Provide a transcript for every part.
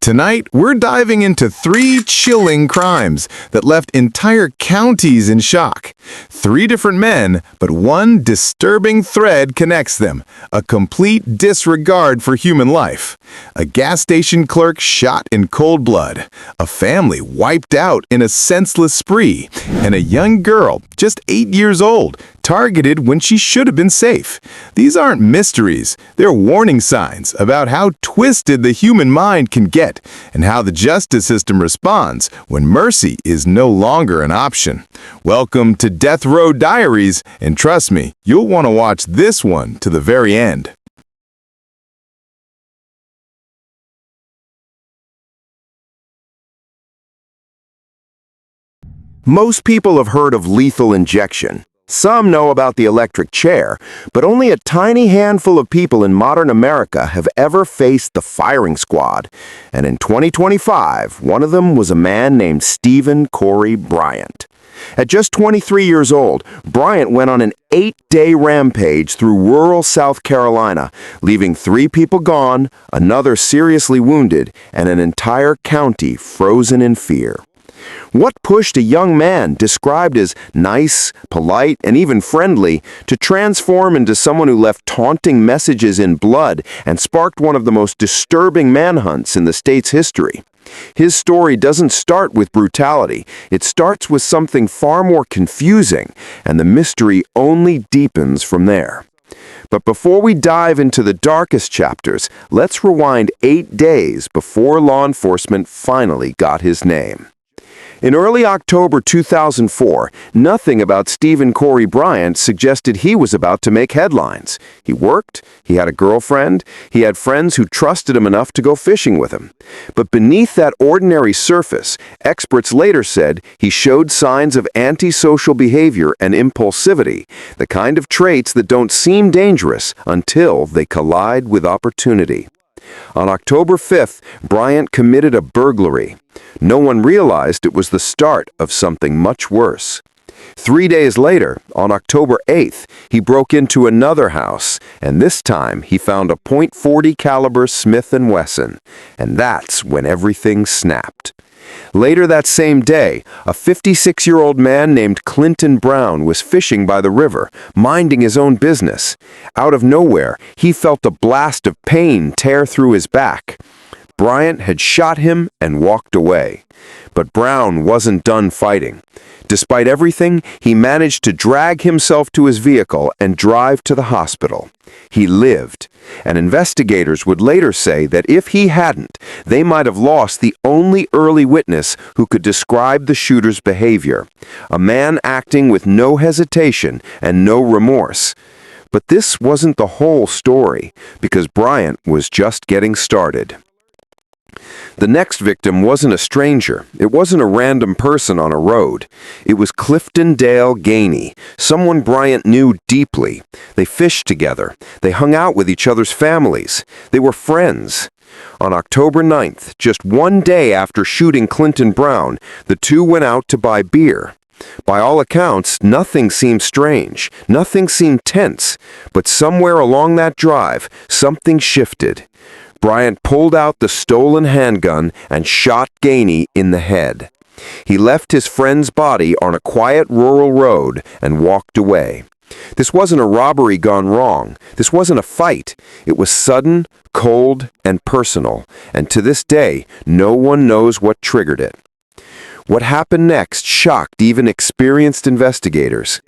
Tonight, we're diving into 3 chilling crimes that left entire counties in shock. 3 different men, but one disturbing thread connects them: a complete disregard for human life. A gas station clerk shot in cold blood, a family wiped out in a senseless spree, and a young girl, just 8 years old, targeted when she should have been safe. These aren't mysteries, they're warning signs about how twisted the human mind can get and how the justice system responds when mercy is no longer an option. Welcome to Death Row Diaries, and trust me, you'll want to watch this one to the very end. Most people have heard of lethal injection. Some know about the electric chair, but only a tiny handful of people in modern America have ever faced the firing squad. And in 2025, one of them was a man named Corey Bryant. At just 23 years old, Bryant went on an 8-day rampage through rural South Carolina, leaving 3 people gone, another seriously wounded, and an entire county frozen in fear. What pushed a young man described as nice, polite, and even friendly to transform into someone who left taunting messages in blood and sparked one of the most disturbing manhunts in the state's history? His story doesn't start with brutality. It starts with something far more confusing, and the mystery only deepens from there. But before we dive into the darkest chapters, let's rewind 8 days before law enforcement finally got his name. In early October 2004, nothing about Corey Bryant suggested he was about to make headlines. He worked, he had a girlfriend, he had friends who trusted him enough to go fishing with him. But beneath that ordinary surface, experts later said he showed signs of antisocial behavior and impulsivity, the kind of traits that don't seem dangerous until they collide with opportunity. On October 5th, Bryant committed a burglary. No one realized it was the start of something much worse. 3 days later, on October 8th, he broke into another house, and this time he found a .40 caliber Smith & Wesson, and that's when everything snapped. Later that same day, a 56-year-old man named Clinton Brown was fishing by the river, minding his own business. Out of nowhere, he felt a blast of pain tear through his back. Bryant had shot him and walked away. But Brown wasn't done fighting. Despite everything, he managed to drag himself to his vehicle and drive to the hospital. He lived, and investigators would later say that if he hadn't, they might have lost the only early witness who could describe the shooter's behavior, a man acting with no hesitation and no remorse. But this wasn't the whole story, because Bryant was just getting started. The next victim wasn't a stranger. It wasn't a random person on a road. It was Clifton Dale Gainey, someone Bryant knew deeply. They fished together. They hung out with each other's families. They were friends. On October 9th, just 1 day after shooting Clinton Brown, the two went out to buy beer. By all accounts, nothing seemed strange. Nothing seemed tense. But somewhere along that drive, something shifted. Bryant pulled out the stolen handgun and shot Gainey in the head. He left his friend's body on a quiet rural road and walked away. This wasn't a robbery gone wrong. This wasn't a fight. It was sudden, cold, and personal, and to this day, no one knows what triggered it. What happened next shocked even experienced investigators.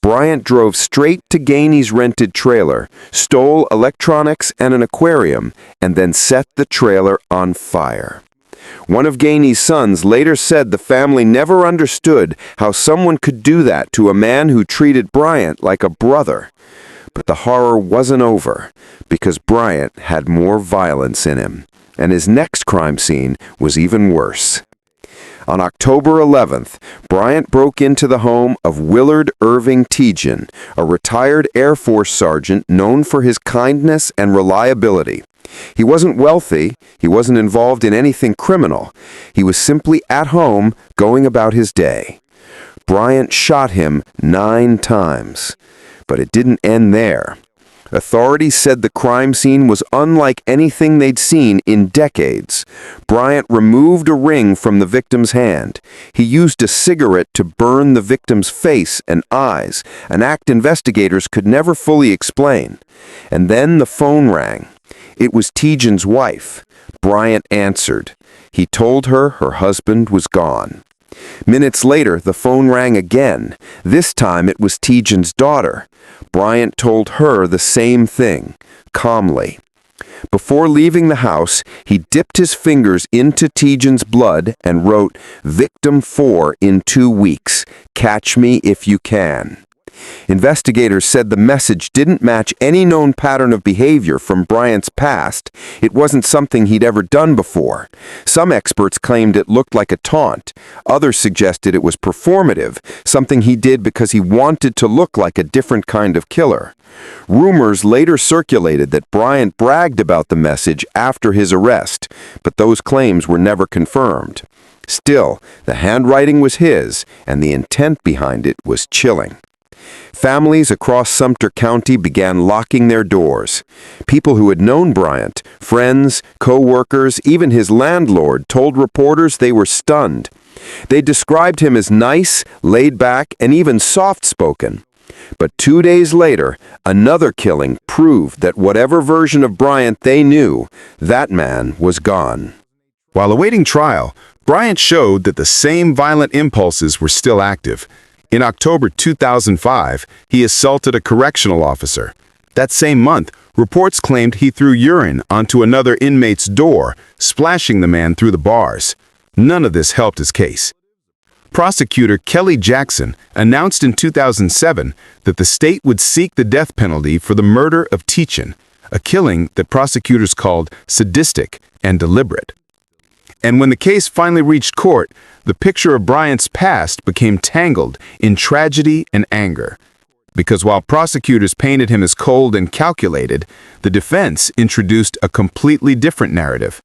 Bryant drove straight to Gainey's rented trailer, stole electronics and an aquarium, and then set the trailer on fire. One of Gainey's sons later said the family never understood how someone could do that to a man who treated Bryant like a brother. But the horror wasn't over, because Bryant had more violence in him, and his next crime scene was even worse. On October 11th, Bryant broke into the home of Willard Irving Tejan, a retired Air Force sergeant known for his kindness and reliability. He wasn't wealthy, he wasn't involved in anything criminal. He was simply at home, going about his day. Bryant shot him 9 times. But it didn't end there. Authorities said the crime scene was unlike anything they'd seen in decades. Bryant removed a ring from the victim's hand. He used a cigarette to burn the victim's face and eyes, an act investigators could never fully explain. And then the phone rang. It was Tejan's wife. Bryant answered. He told her her husband was gone. Minutes later, the phone rang again. This time it was Tejan's daughter. Bryant told her the same thing, calmly. Before leaving the house, he dipped his fingers into Tejan's blood and wrote, "Victim 4 in 2 weeks. Catch me if you can." Investigators said the message didn't match any known pattern of behavior from Bryant's past. It wasn't something he'd ever done before. Some experts claimed it looked like a taunt. Others suggested it was performative, something he did because he wanted to look like a different kind of killer. Rumors later circulated that Bryant bragged about the message after his arrest, but those claims were never confirmed. Still, the handwriting was his, and the intent behind it was chilling. Families across Sumter County began locking their doors. People who had known Bryant, friends, co-workers, even his landlord, told reporters they were stunned. They described him as nice, laid back, and even soft-spoken. But 2 days later, another killing proved that whatever version of Bryant they knew, that man was gone. While awaiting trial, Bryant showed that the same violent impulses were still active. In October 2005, he assaulted a correctional officer. That same month, reports claimed he threw urine onto another inmate's door, splashing the man through the bars. None of this helped his case. Prosecutor Kelly Jackson announced in 2007 that the state would seek the death penalty for the murder of Tejan, a killing that prosecutors called sadistic and deliberate. And when the case finally reached court, the picture of Bryant's past became tangled in tragedy and anger. Because while prosecutors painted him as cold and calculated, the defense introduced a completely different narrative.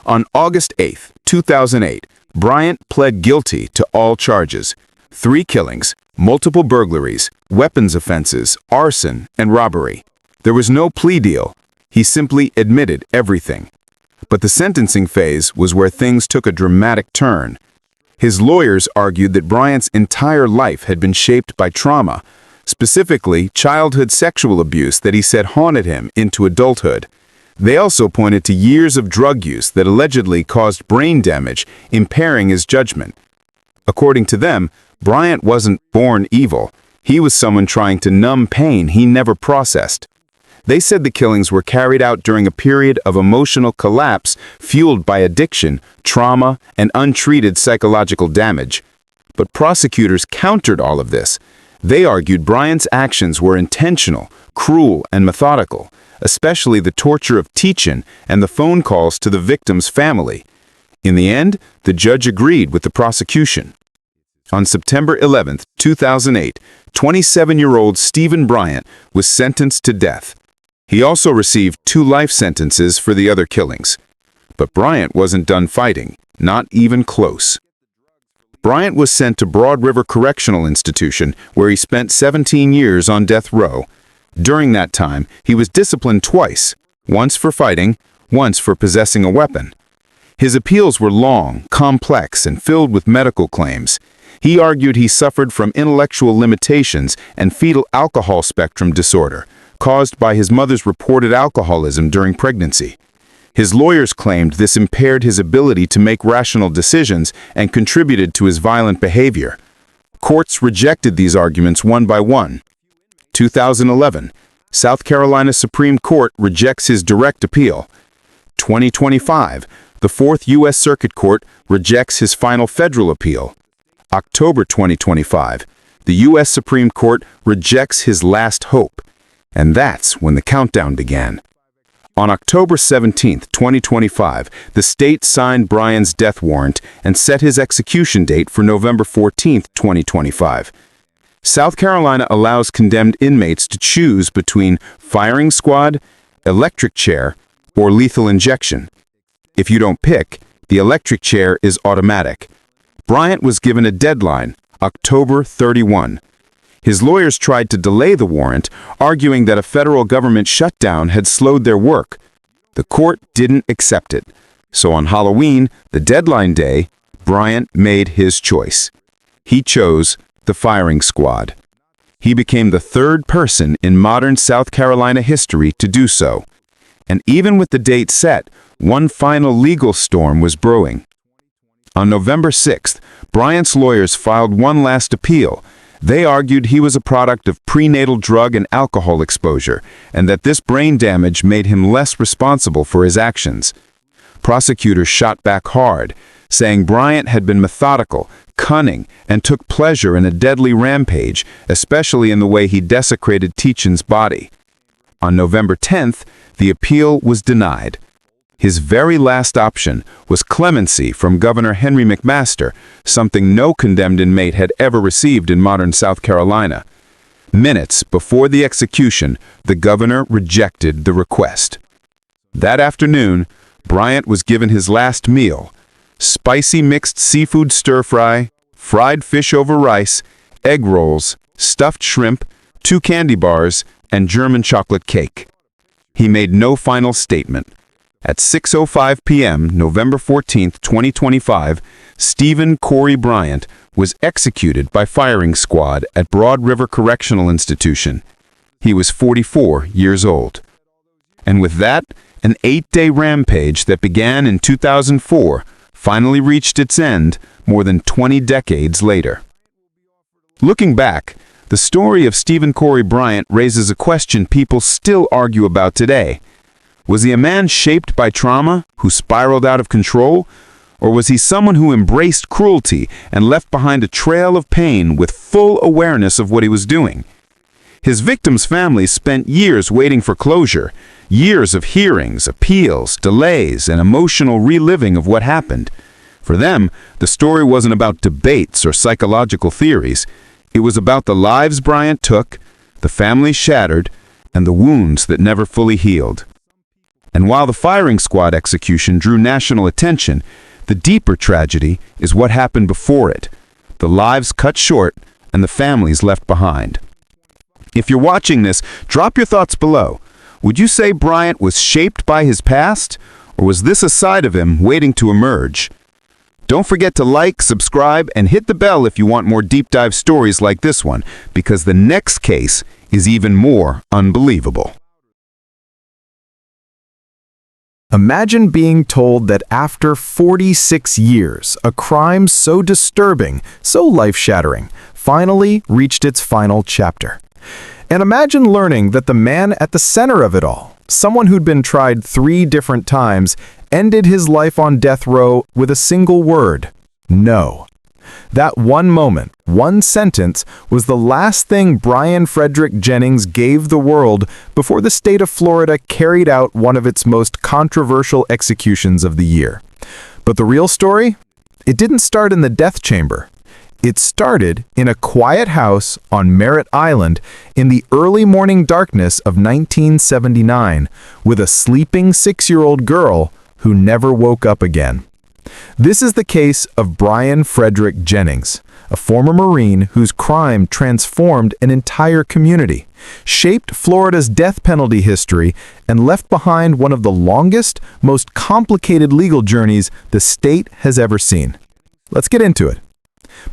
On August 8, 2008, Bryant pled guilty to all charges: 3 killings, multiple burglaries, weapons offenses, arson, and robbery. There was no plea deal. He simply admitted everything. But the sentencing phase was where things took a dramatic turn. His lawyers argued that Bryant's entire life had been shaped by trauma, specifically childhood sexual abuse that he said haunted him into adulthood. They also pointed to years of drug use that allegedly caused brain damage, impairing his judgment. According to them, Bryant wasn't born evil. He was someone trying to numb pain he never processed. They said the killings were carried out during a period of emotional collapse fueled by addiction, trauma, and untreated psychological damage. But prosecutors countered all of this. They argued Bryant's actions were intentional, cruel, and methodical, especially the torture of Tejan and the phone calls to the victim's family. In the end, the judge agreed with the prosecution. On September 11, 2008, 27-year-old Stephen Bryant was sentenced to death. He also received 2 life sentences for the other killings. But Bryant wasn't done fighting, not even close. Bryant was sent to Broad River Correctional Institution, where he spent 17 years on death row. During that time, he was disciplined twice, once for fighting, once for possessing a weapon. His appeals were long, complex, and filled with medical claims. He argued he suffered from intellectual limitations and fetal alcohol spectrum disorder, caused by his mother's reported alcoholism during pregnancy. His lawyers claimed this impaired his ability to make rational decisions and contributed to his violent behavior. Courts rejected these arguments one by one. 2011, South Carolina Supreme Court rejects his direct appeal. 2025, the 4th U.S. Circuit Court rejects his final federal appeal. October 2025, the U.S. Supreme Court rejects his last hope. And that's when the countdown began. On October 17, 2025, the state signed Bryant's death warrant and set his execution date for November 14, 2025. South Carolina allows condemned inmates to choose between firing squad, electric chair, or lethal injection. If you don't pick, the electric chair is automatic. Bryant was given a deadline, October 31. His lawyers tried to delay the warrant, arguing that a federal government shutdown had slowed their work. The court didn't accept it. So on Halloween, the deadline day, Bryant made his choice. He chose the firing squad. He became the third person in modern South Carolina history to do so. And even with the date set, one final legal storm was brewing. On November 6th, Bryant's lawyers filed one last appeal. They argued he was a product of prenatal drug and alcohol exposure, and that this brain damage made him less responsible for his actions. Prosecutors shot back hard, saying Bryant had been methodical, cunning, and took pleasure in a deadly rampage, especially in the way he desecrated Teachin's body. On November 10th, the appeal was denied. His very last option was clemency from Governor Henry McMaster, something no condemned inmate had ever received in modern South Carolina. Minutes before the execution, the governor rejected the request. That afternoon, Bryant was given his last meal: spicy mixed seafood stir-fry, fried fish over rice, egg rolls, stuffed shrimp, 2 candy bars, and German chocolate cake. He made no final statement. At 6:05 p.m., November 14, 2025, Stephen Corey Bryant was executed by firing squad at Broad River Correctional Institution. He was 44 years old. And with that, an 8-day rampage that began in 2004 finally reached its end more than 20 decades later. Looking back, the story of Stephen Corey Bryant raises a question people still argue about today. Was he a man shaped by trauma, who spiraled out of control? Or was he someone who embraced cruelty and left behind a trail of pain with full awareness of what he was doing? His victims' families spent years waiting for closure, years of hearings, appeals, delays, and emotional reliving of what happened. For them, the story wasn't about debates or psychological theories. It was about the lives Bryant took, the families shattered, and the wounds that never fully healed. And while the firing squad execution drew national attention, the deeper tragedy is what happened before it: the lives cut short and the families left behind. If you're watching this, drop your thoughts below. Would you say Bryant was shaped by his past, or was this a side of him waiting to emerge? Don't forget to like, subscribe, and hit the bell if you want more deep dive stories like this one, because the next case is even more unbelievable. Imagine being told that after 46 years, a crime so disturbing, so life-shattering, finally reached its final chapter. And imagine learning that the man at the center of it all, someone who'd been tried 3 different times, ended his life on death row with a single word: no. That one moment, one sentence, was the last thing Bryan Frederick Jennings gave the world before the state of Florida carried out one of its most controversial executions of the year. But the real story? It didn't start in the death chamber. It started in a quiet house on Merritt Island in the early morning darkness of 1979 with a sleeping 6-year-old girl who never woke up again. This is the case of Bryan Frederick Jennings, a former Marine whose crime transformed an entire community, shaped Florida's death penalty history, and left behind one of the longest, most complicated legal journeys the state has ever seen. Let's get into it.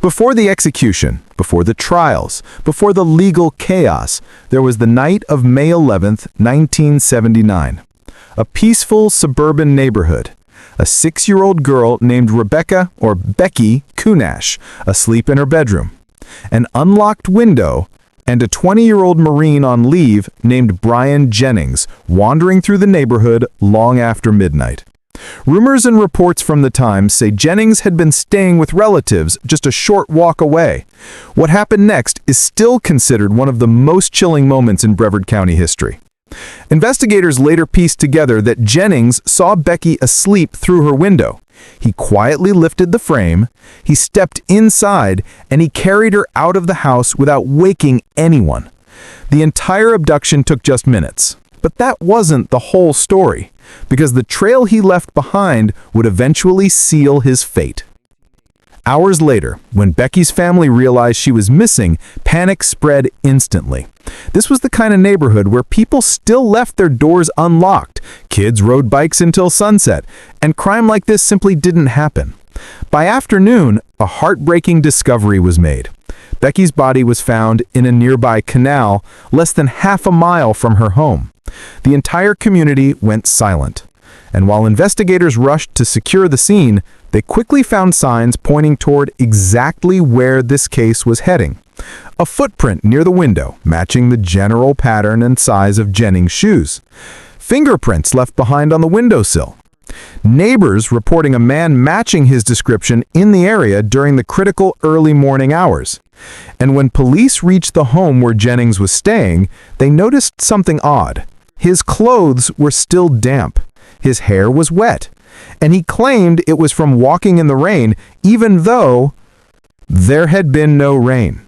Before the execution, before the trials, before the legal chaos, there was the night of May 11th, 1979. A peaceful suburban neighborhood. A 6-year-old girl named Rebecca, or Becky, Kunash, asleep in her bedroom. An unlocked window, and a 20-year-old Marine on leave named Bryan Jennings wandering through the neighborhood long after midnight. Rumors and reports from the time say Jennings had been staying with relatives just a short walk away. What happened next is still considered one of the most chilling moments in Brevard County history. Investigators later pieced together that Jennings saw Becky asleep through her window. He quietly lifted the frame, he stepped inside, and he carried her out of the house without waking anyone. The entire abduction took just minutes. But that wasn't the whole story, because the trail he left behind would eventually seal his fate. Hours later, when Becky's family realized she was missing, panic spread instantly. This was the kind of neighborhood where people still left their doors unlocked, kids rode bikes until sunset, and crime like this simply didn't happen. By afternoon, a heartbreaking discovery was made. Becky's body was found in a nearby canal less than half a mile from her home. The entire community went silent, and while investigators rushed to secure the scene, they quickly found signs pointing toward exactly where this case was heading. A footprint near the window, matching the general pattern and size of Jennings' shoes. Fingerprints left behind on the windowsill. Neighbors reporting a man matching his description in the area during the critical early morning hours. And when police reached the home where Jennings was staying, they noticed something odd. His clothes were still damp. His hair was wet. And he claimed it was from walking in the rain, even though there had been no rain.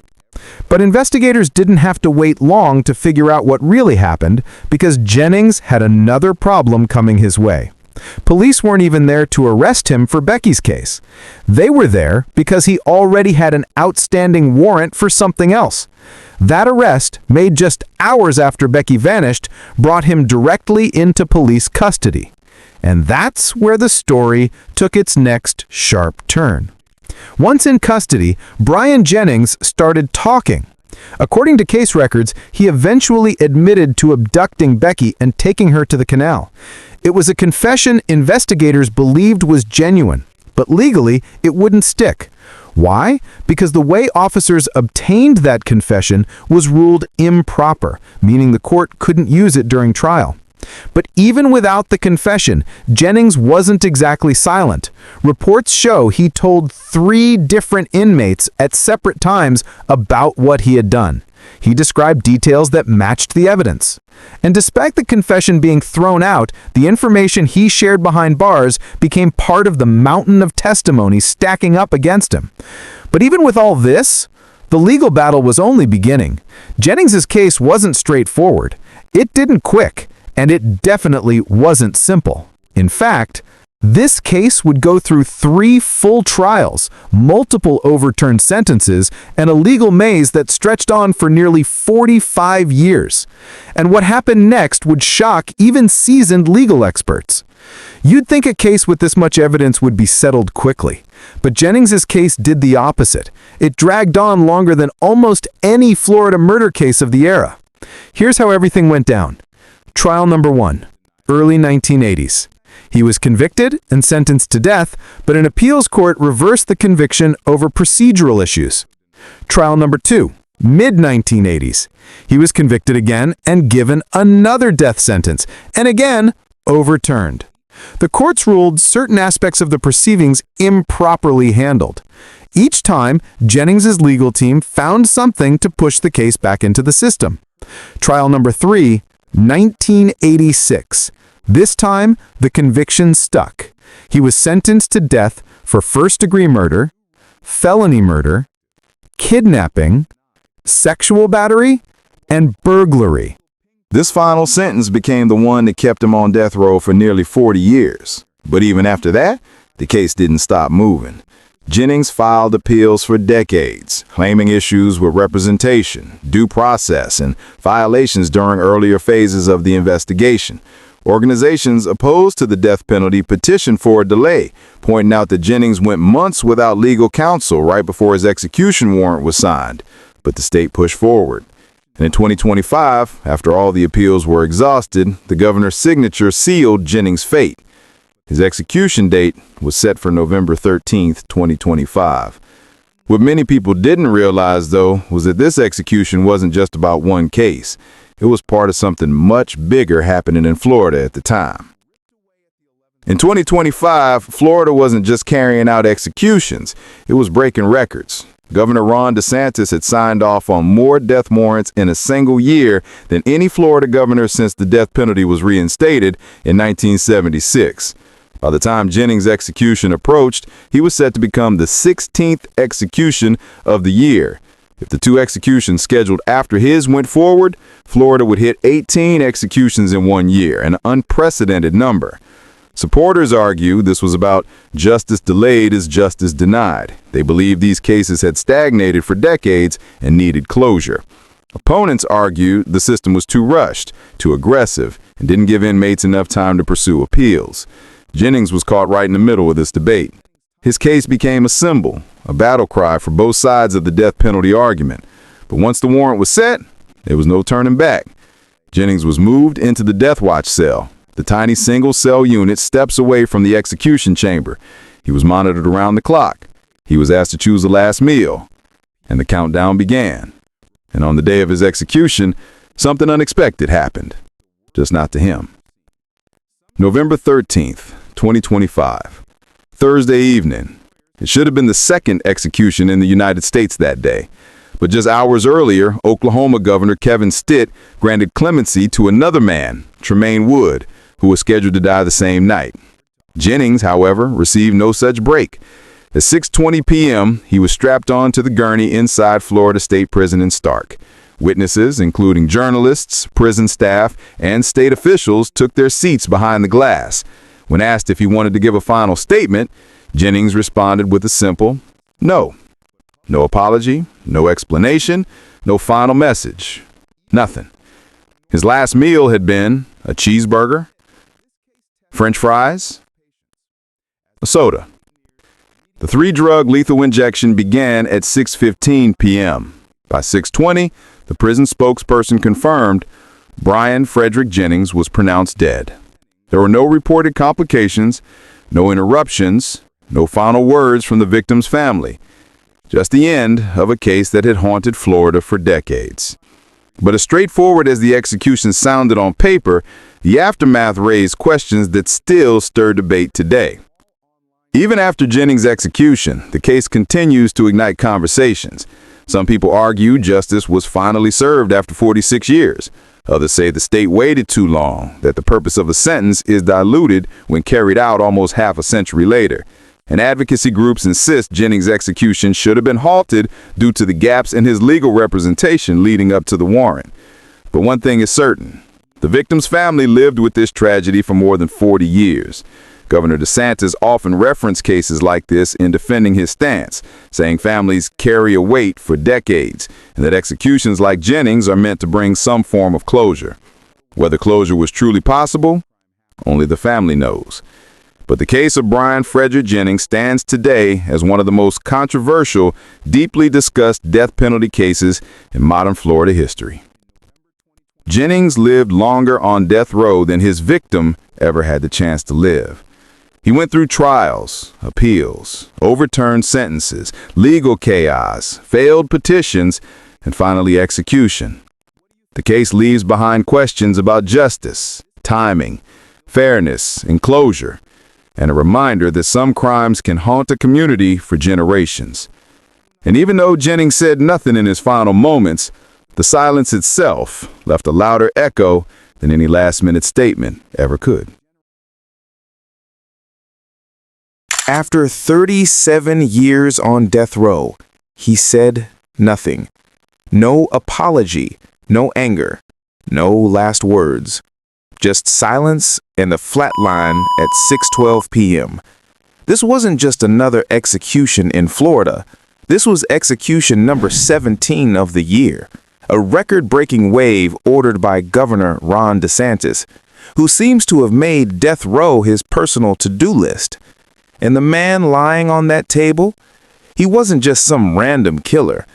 But investigators didn't have to wait long to figure out what really happened, because Jennings had another problem coming his way. Police weren't even there to arrest him for Becky's case. They were there because he already had an outstanding warrant for something else. That arrest, made just hours after Becky vanished, brought him directly into police custody. And that's where the story took its next sharp turn. Once in custody, Bryan Jennings started talking. According to case records, he eventually admitted to abducting Becky and taking her to the canal. It was a confession investigators believed was genuine, but legally it wouldn't stick. Why? Because the way officers obtained that confession was ruled improper, meaning the court couldn't use it during trial. But even without the confession, Jennings wasn't exactly silent. Reports show he told 3 different inmates at separate times about what he had done. He described details that matched the evidence. And despite the confession being thrown out, the information he shared behind bars became part of the mountain of testimony stacking up against him. But even with all this, the legal battle was only beginning. Jennings's case wasn't straightforward. It didn't quick. And it definitely wasn't simple. In fact, this case would go through 3 full trials, multiple overturned sentences, and a legal maze that stretched on for nearly 45 years. And what happened next would shock even seasoned legal experts. You'd think a case with this much evidence would be settled quickly. But Jennings's case did the opposite. It dragged on longer than almost any Florida murder case of the era. Here's how everything went down. Trial number 1, early 1980s. He was convicted and sentenced to death, but an appeals court reversed the conviction over procedural issues. Trial number 2, mid-1980s. He was convicted again and given another death sentence, and again overturned. The courts ruled certain aspects of the proceedings improperly handled. Each time, Jennings's legal team found something to push the case back into the system. Trial number 3, 1986. This time, the conviction stuck. He was sentenced to death for first-degree murder, felony murder, kidnapping, sexual battery, and burglary. This final sentence became the one that kept him on death row for nearly 40 years. But even after that, the case didn't stop moving. Jennings filed appeals for decades, claiming issues with representation, due process, and violations during earlier phases of the investigation. Organizations opposed to the death penalty petitioned for a delay, pointing out that Jennings went months without legal counsel right before his execution warrant was signed. But the state pushed forward. And in 2025, after all the appeals were exhausted, the governor's signature sealed Jennings' fate. His execution date was set for November 13, 2025. What many people didn't realize, though, was that this execution wasn't just about one case. It was part of something much bigger happening in Florida at the time. In 2025, Florida wasn't just carrying out executions, it was breaking records. Governor Ron DeSantis had signed off on more death warrants in a single year than any Florida governor since the death penalty was reinstated in 1976. By the time Jennings' execution approached, he was set to become the 16th execution of the year. If the 2 executions scheduled after his went forward, Florida would hit 18 executions in one year, an unprecedented number. Supporters argue this was about justice delayed is justice denied. They believe these cases had stagnated for decades and needed closure. Opponents argue the system was too rushed, too aggressive, and didn't give inmates enough time to pursue appeals. Jennings was caught right in the middle of this debate. His case became a symbol, a battle cry for both sides of the death penalty argument. But once the warrant was set, there was no turning back. Jennings was moved into the death watch cell, the tiny single-cell unit steps away from the execution chamber. He was monitored around the clock. He was asked to choose the last meal, and the countdown began. And on the day of his execution, something unexpected happened, just not to him. November 13th, 2025, Thursday evening. It should have been the second execution in the United States that day. But just hours earlier, Oklahoma Governor Kevin Stitt granted clemency to another man, Tremaine Wood, who was scheduled to die the same night. Jennings, however, received no such break. At 6:20 p.m., he was strapped onto the gurney inside Florida State Prison in Stark. Witnesses, including journalists, prison staff, and state officials, took their seats behind the glass. When asked if he wanted to give a final statement, Jennings responded with a simple no. No apology, no explanation, no final message. Nothing. His last meal had been a cheeseburger, French fries, a soda. The three-drug lethal injection began at 6:15 p.m. By 6:20, the prison spokesperson confirmed Bryan Frederick Jennings was pronounced dead. There were no reported complications, no interruptions, no final words from the victim's family. Just the end of a case that had haunted Florida for decades. But as straightforward as the execution sounded on paper, the aftermath raised questions that still stir debate today. Even after Jennings' execution, the case continues to ignite conversations. Some people argue justice was finally served after 46 years. Others say the state waited too long, that the purpose of a sentence is diluted when carried out almost half a century later. And advocacy groups insist Jennings' execution should have been halted due to the gaps in his legal representation leading up to the warrant. But one thing is certain. The victim's family lived with this tragedy for more than 40 years. Governor DeSantis often referenced cases like this in defending his stance, saying families carry a weight for decades, and that executions like Jennings are meant to bring some form of closure. Whether closure was truly possible, only the family knows. But the case of Bryan Frederick Jennings stands today as one of the most controversial, deeply discussed death penalty cases in modern Florida history. Jennings lived longer on death row than his victim ever had the chance to live. He went through trials, appeals, overturned sentences, legal chaos, failed petitions, and finally execution. The case leaves behind questions about justice, timing, fairness, and closure, and a reminder that some crimes can haunt a community for generations. And even though Jennings said nothing in his final moments, the silence itself left a louder echo than any last-minute statement ever could. After 37 years on death row, he said nothing. No apology, no anger, no last words. Just silence and the flat line at 6:12 p.m. This wasn't just another execution in Florida. This was execution number 17 of the year, a record-breaking wave ordered by Governor Ron DeSantis, who seems to have made death row his personal to-do list. And the man lying on that table, he wasn't just some random killer.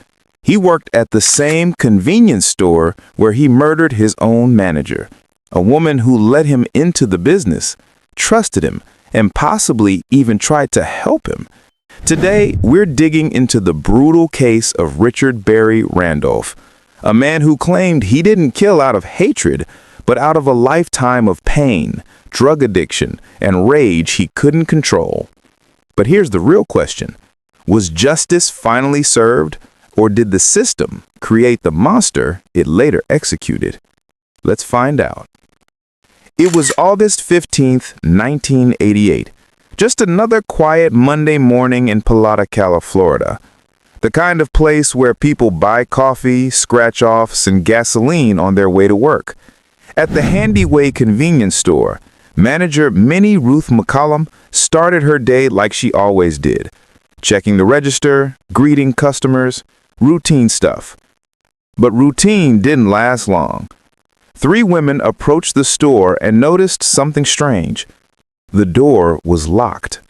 He worked at the same convenience store where he murdered his own manager, a woman who let him into the business, trusted him, and possibly even tried to help him. Today, we're digging into the brutal case of Richard Barry Randolph, a man who claimed he didn't kill out of hatred, but out of a lifetime of pain, drug addiction, and rage he couldn't control. But here's the real question. Was justice finally served, or did the system create the monster it later executed? Let's find out. It was August 15th, 1988. Just another quiet Monday morning in Palatka, Florida. The kind of place where people buy coffee, scratch-offs, and gasoline on their way to work. At the Handyway convenience store, Manager Minnie Ruth McCollum started her day like she always did, checking the register, greeting customers, routine stuff. But routine didn't last long. 3 women approached the store and noticed something strange. The door was locked.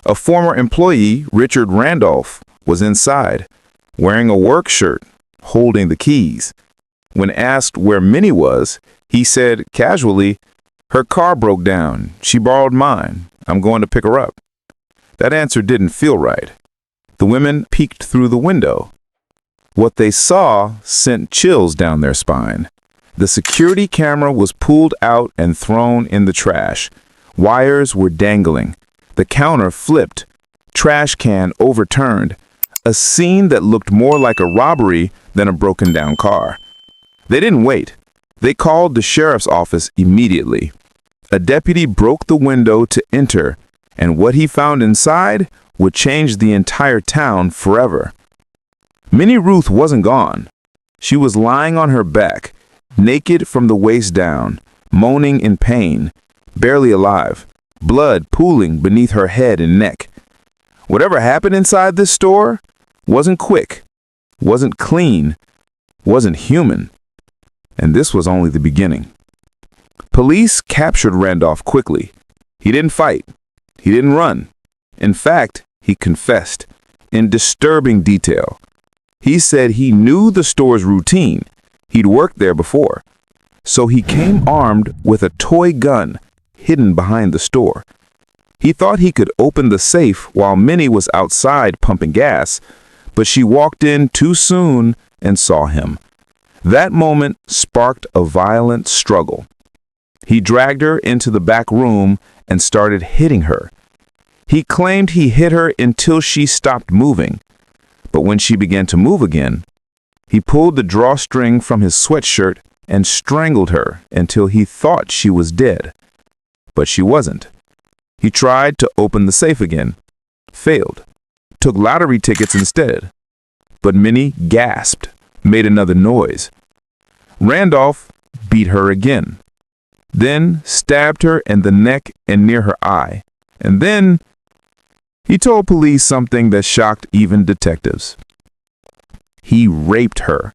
A former employee, Richard Randolph, was inside, wearing a work shirt, holding the keys. When asked where Minnie was, he said casually, "Her car broke down. She borrowed mine. I'm going to pick her up." That answer didn't feel right. The women peeked through the window. What they saw sent chills down their spine. The security camera was pulled out and thrown in the trash. Wires were dangling. The counter flipped. Trash can overturned. A scene that looked more like a robbery than a broken-down car. They didn't wait. They called the sheriff's office immediately. A deputy broke the window to enter, and what he found inside would change the entire town forever. Minnie Ruth wasn't gone. She was lying on her back, naked from the waist down, moaning in pain, barely alive, blood pooling beneath her head and neck. Whatever happened inside this store wasn't quick, wasn't clean, wasn't human. And this was only the beginning. Police captured Randolph quickly. He didn't fight. He didn't run. In fact, he confessed in disturbing detail. He said he knew the store's routine. He'd worked there before. So he came armed with a toy gun hidden behind the store. He thought he could open the safe while Minnie was outside pumping gas, but she walked in too soon and saw him. That moment sparked a violent struggle. He dragged her into the back room and started hitting her. He claimed he hit her until she stopped moving. But when she began to move again, he pulled the drawstring from his sweatshirt and strangled her until he thought she was dead. But she wasn't. He tried to open the safe again, failed, took lottery tickets instead. But Minnie gasped, made another noise. Randolph beat her again, then stabbed her in the neck and near her eye. And then he told police something that shocked even detectives. He raped her,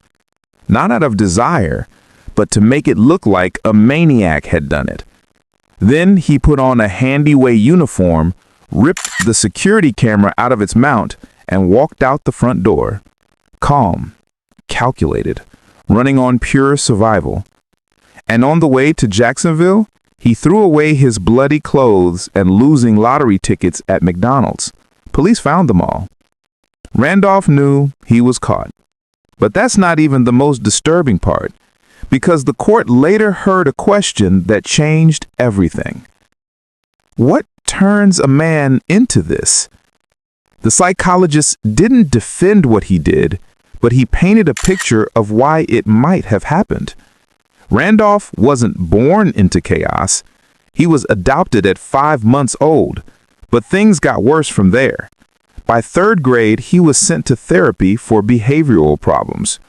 not out of desire, but to make it look like a maniac had done it. Then he put on a handy-way uniform, ripped the security camera out of its mount, and walked out the front door. Calm, calculated, running on pure survival. And on the way to Jacksonville, he threw away his bloody clothes and losing lottery tickets at McDonald's. Police found them all. Randolph knew he was caught. But that's not even the most disturbing part, because the court later heard a question that changed everything. What turns a man into this? The psychologist didn't defend what he did, but he painted a picture of why it might have happened. Randolph wasn't born into chaos. He was adopted at 5 months old, but things got worse from there. By 3rd grade, he was sent to therapy for behavioral problems.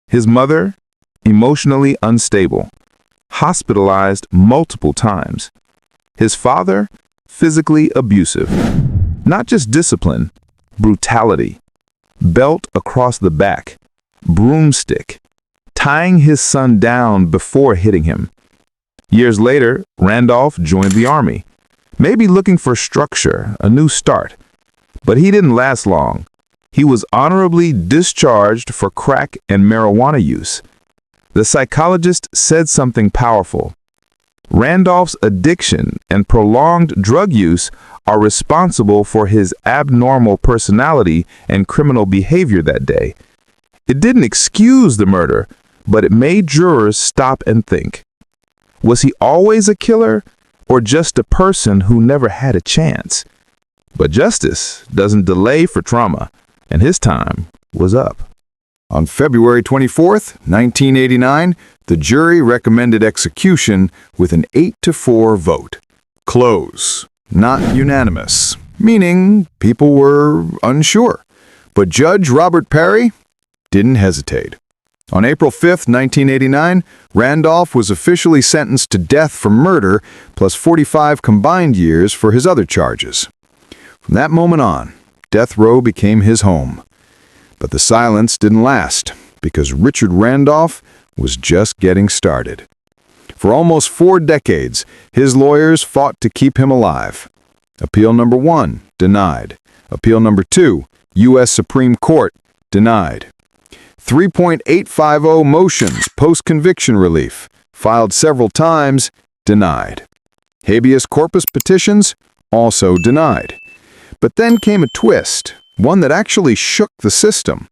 His mother, emotionally unstable, hospitalized multiple times. His father, physically abusive. Not just discipline, brutality. Belt across the back, broomstick, tying his son down before hitting him. Years later, Randolph joined the Army, maybe looking for structure, a new start. But he didn't last long. He was honorably discharged for crack and marijuana use. The psychologist said something powerful. Randolph's addiction and prolonged drug use are responsible for his abnormal personality and criminal behavior that day. It didn't excuse the murder, but it made jurors stop and think. Was he always a killer, or just a person who never had a chance? But justice doesn't delay for trauma, and his time was up. On February 24th, 1989, the jury recommended execution with an 8-4 vote. Close, not unanimous, meaning people were unsure. But Judge Robert Perry didn't hesitate. On April 5, 1989, Randolph was officially sentenced to death for murder plus 45 combined years for his other charges. From that moment on, death row became his home. But the silence didn't last, because Richard Randolph was just getting started. For almost 4 decades, his lawyers fought to keep him alive. Appeal number 1, denied. Appeal number 2, U.S. Supreme Court, denied. 3.850 motions, post-conviction relief, filed several times, denied. Habeas corpus petitions, also denied. But then came a twist, one that actually shook the system.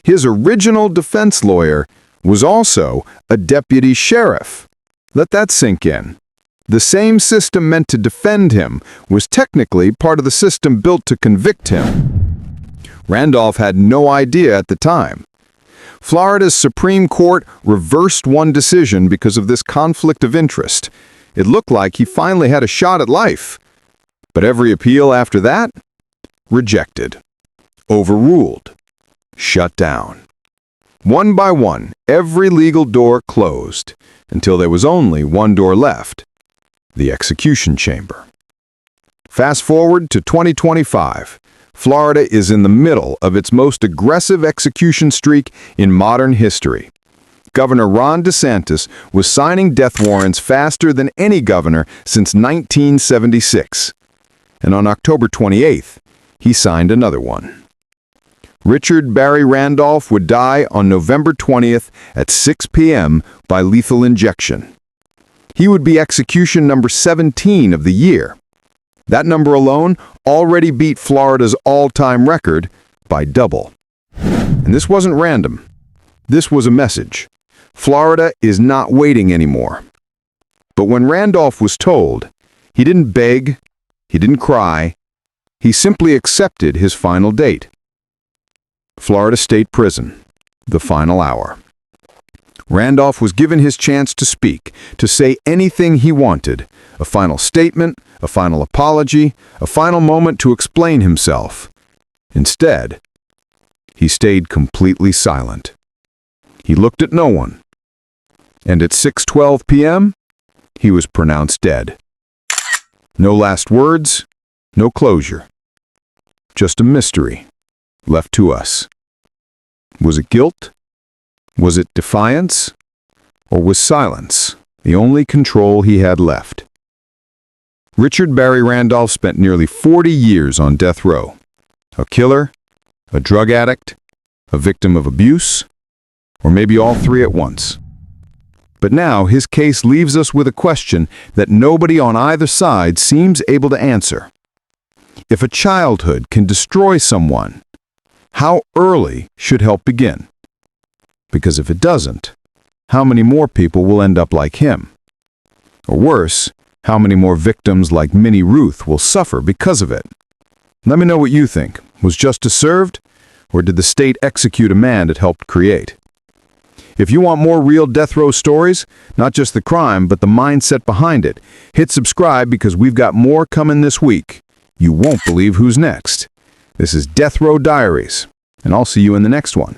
His original defense lawyer was also a deputy sheriff. Let that sink in. The same system meant to defend him was technically part of the system built to convict him. Randolph had no idea at the time. Florida's Supreme Court reversed one decision because of this conflict of interest. It looked like he finally had a shot at life. But every appeal after that? Rejected. Overruled. Shut down. One by one, every legal door closed, until there was only one door left. The execution chamber. Fast forward to 2025. Florida is in the middle of its most aggressive execution streak in modern history. Governor Ron DeSantis was signing death warrants faster than any governor since 1976. And on October 28th, he signed another one. Richard Barry Randolph would die on November 20th at 6 p.m. by lethal injection. He would be execution number 17 of the year. That number alone already beat Florida's all-time record by double. And this wasn't random. This was a message. Florida is not waiting anymore. But when Randolph was told, he didn't beg, he didn't cry, he simply accepted his final date. Florida State Prison, the final hour. Randolph was given his chance to speak, to say anything he wanted, a final statement, a final apology, a final moment to explain himself. Instead, he stayed completely silent. He looked at no one. And at 6:12 p.m., he was pronounced dead. No last words, no closure. Just a mystery left to us. Was it guilt? Was it defiance? Or was silence the only control he had left? Richard Barry Randolph spent nearly 40 years on death row. A killer, a drug addict, a victim of abuse, or maybe all three at once. But now his case leaves us with a question that nobody on either side seems able to answer. If a childhood can destroy someone, how early should help begin? Because if it doesn't, how many more people will end up like him? Or worse, how many more victims like Minnie Ruth will suffer because of it? Let me know what you think. Was justice served? Or did the state execute a man it helped create? If you want more real death row stories, not just the crime, but the mindset behind it, hit subscribe because we've got more coming this week. You won't believe who's next. This is Death Row Diaries, and I'll see you in the next one.